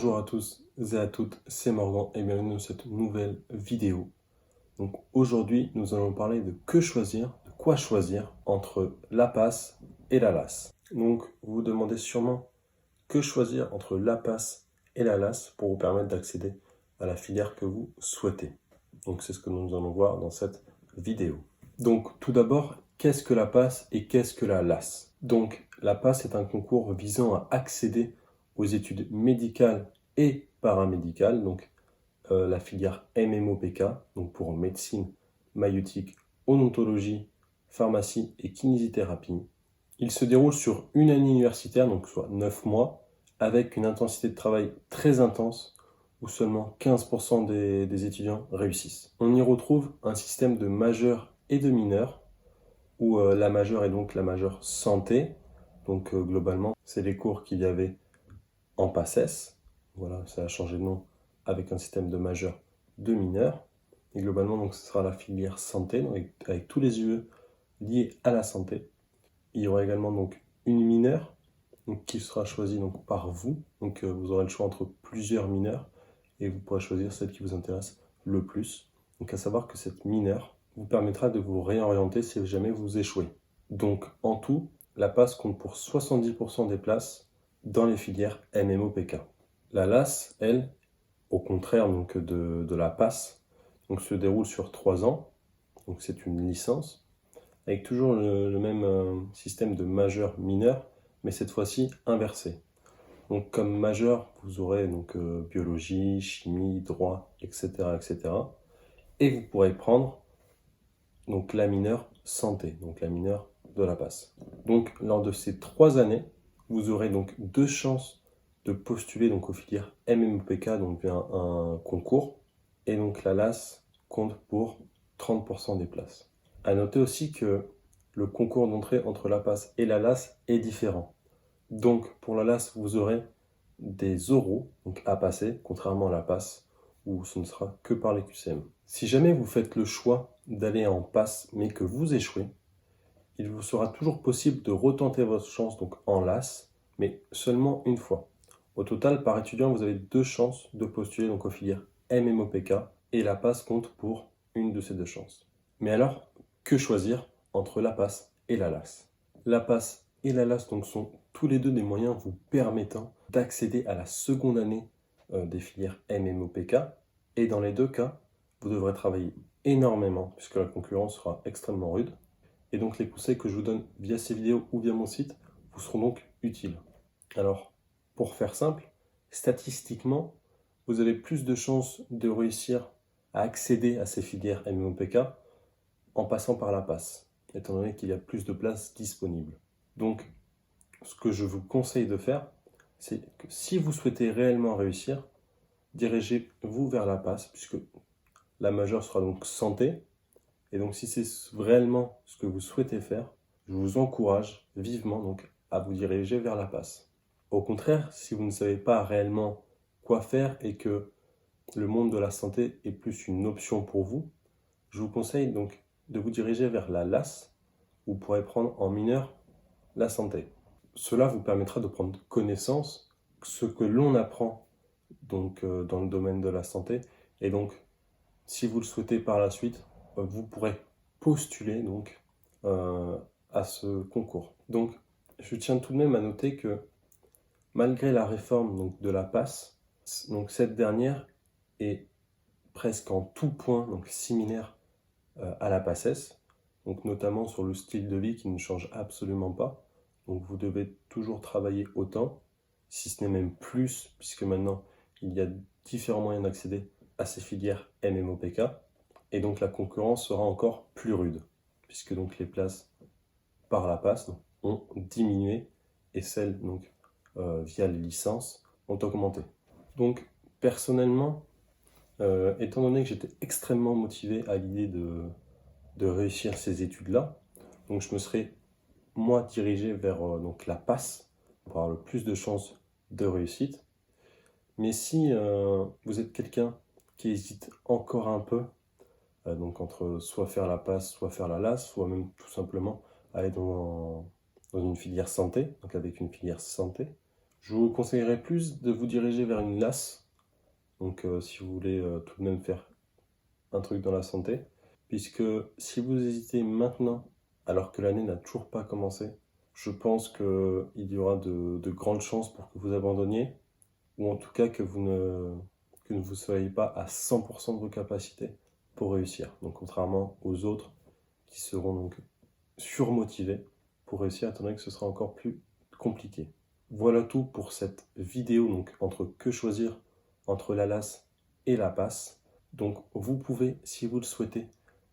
Bonjour à tous et à toutes, c'est Morgan et bienvenue dans cette nouvelle vidéo. Donc aujourd'hui, nous allons parler de quoi choisir entre la passe et la LAS. Donc vous vous demandez sûrement que choisir entre la passe et la LAS pour vous permettre d'accéder à la filière que vous souhaitez. Donc c'est ce que nous allons voir dans cette vidéo. Donc tout d'abord, qu'est-ce que la passe et qu'est-ce que la LAS? Donc la passe est un concours visant à accéder aux études médicales et paramédicales, donc la filière MMOPK, donc pour médecine, maïeutique, odontologie, pharmacie et kinésithérapie. Il se déroule sur une année universitaire, donc soit 9 mois, avec une intensité de travail très intense, où seulement 15% des étudiants réussissent. On y retrouve un système de majeurs et de mineurs, où la majeure est donc la majeure santé, donc globalement, c'est les cours qu'il y avait en PACES. Voilà, ça a changé de nom avec un système de majeur de mineurs. Et globalement, donc, ce sera la filière santé, donc, avec tous les UE liés à la santé. Il y aura également donc une mineure donc, qui sera choisie donc, par vous. Donc vous aurez le choix entre plusieurs mineurs et vous pourrez choisir celle qui vous intéresse le plus. Donc à savoir que cette mineure vous permettra de vous réorienter si jamais vous échouez. Donc en tout, la passe compte pour 70% des places dans les filières MMOPK. La LAS, elle, au contraire donc, de la passe, donc, se déroule sur 3 ans. Donc c'est une licence avec toujours le même système de majeur-mineur, mais cette fois-ci inversé. Donc comme majeur, vous aurez donc biologie, chimie, droit, etc., etc. Et vous pourrez prendre donc la mineure santé, donc la mineure de la passe. Donc lors de ces 3 années, vous aurez donc 2 chances de postuler donc aux filières MMOPK, donc via un concours. Et donc la LAS compte pour 30% des places. À noter aussi que le concours d'entrée entre la passe et la LAS est différent. Donc pour la LAS, vous aurez des oraux donc à passer, contrairement à la passe où ce ne sera que par les QCM. Si jamais vous faites le choix d'aller en passe mais que vous échouez, il vous sera toujours possible de retenter votre chance donc en LAS, mais seulement une fois. Au total, par étudiant, vous avez 2 chances de postuler donc aux filières MMOPK et la passe compte pour une de ces 2 chances. Mais alors, que choisir entre la passe et la LAS? La passe et la LAS donc, sont tous les deux des moyens vous permettant d'accéder à la seconde année des filières MMOPK. Et dans les 2 cas, vous devrez travailler énormément puisque la concurrence sera extrêmement rude. Et donc les conseils que je vous donne via ces vidéos ou via mon site vous seront donc utiles. Alors, pour faire simple, statistiquement, vous avez plus de chances de réussir à accéder à ces filières MMOPK en passant par la passe, étant donné qu'il y a plus de places disponibles. Donc, ce que je vous conseille de faire, c'est que si vous souhaitez réellement réussir, dirigez-vous vers la passe, puisque la majeure sera donc santé. Et donc, si c'est réellement ce que vous souhaitez faire, je vous encourage vivement donc à vous diriger vers la passe. Au contraire, si vous ne savez pas réellement quoi faire et que le monde de la santé est plus une option pour vous, je vous conseille donc de vous diriger vers la LAS, où vous pourrez prendre en mineur la santé. Cela vous permettra de prendre connaissance de ce que l'on apprend donc, dans le domaine de la santé. Et donc, si vous le souhaitez par la suite, vous pourrez postuler donc, à ce concours. Donc, je tiens tout de même à noter que malgré la réforme donc, de la PASS, donc, cette dernière est presque en tout point donc, similaire à la PACES, donc notamment sur le style de vie qui ne change absolument pas. Donc vous devez toujours travailler autant, si ce n'est même plus, puisque maintenant il y a différents moyens d'accéder à ces filières MMOPK, et donc la concurrence sera encore plus rude, puisque donc les places par la passe ont diminué et celles donc via les licences ont augmenté. Donc personnellement, étant donné que j'étais extrêmement motivé à l'idée de réussir ces études-là, donc je me serais moi dirigé vers donc la passe pour avoir le plus de chances de réussite. Mais si vous êtes quelqu'un qui hésite encore un peu, donc entre soit faire la passe, soit faire la LAS, soit même tout simplement aller dans une filière santé, donc avec une filière santé, Je vous conseillerais plus de vous diriger vers une LAS, donc si vous voulez tout de même faire un truc dans la santé, puisque si vous hésitez maintenant, alors que l'année n'a toujours pas commencé, je pense qu'il y aura de grandes chances pour que vous abandonniez, ou en tout cas que ne vous soyez pas à 100% de vos capacités pour réussir. Donc contrairement aux autres qui seront donc surmotivés pour réussir, étant donné que ce sera encore plus compliqué. Voilà tout pour cette vidéo, donc entre que choisir entre la LAS et la PASS. Donc vous pouvez, si vous le souhaitez,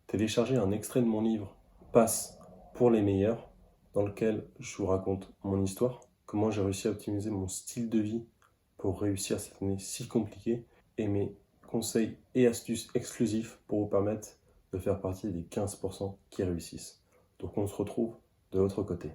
télécharger un extrait de mon livre PASS pour les meilleurs, dans lequel je vous raconte mon histoire, comment j'ai réussi à optimiser mon style de vie pour réussir cette année si compliquée, et mes conseils et astuces exclusifs pour vous permettre de faire partie des 15% qui réussissent. Donc on se retrouve de l'autre côté.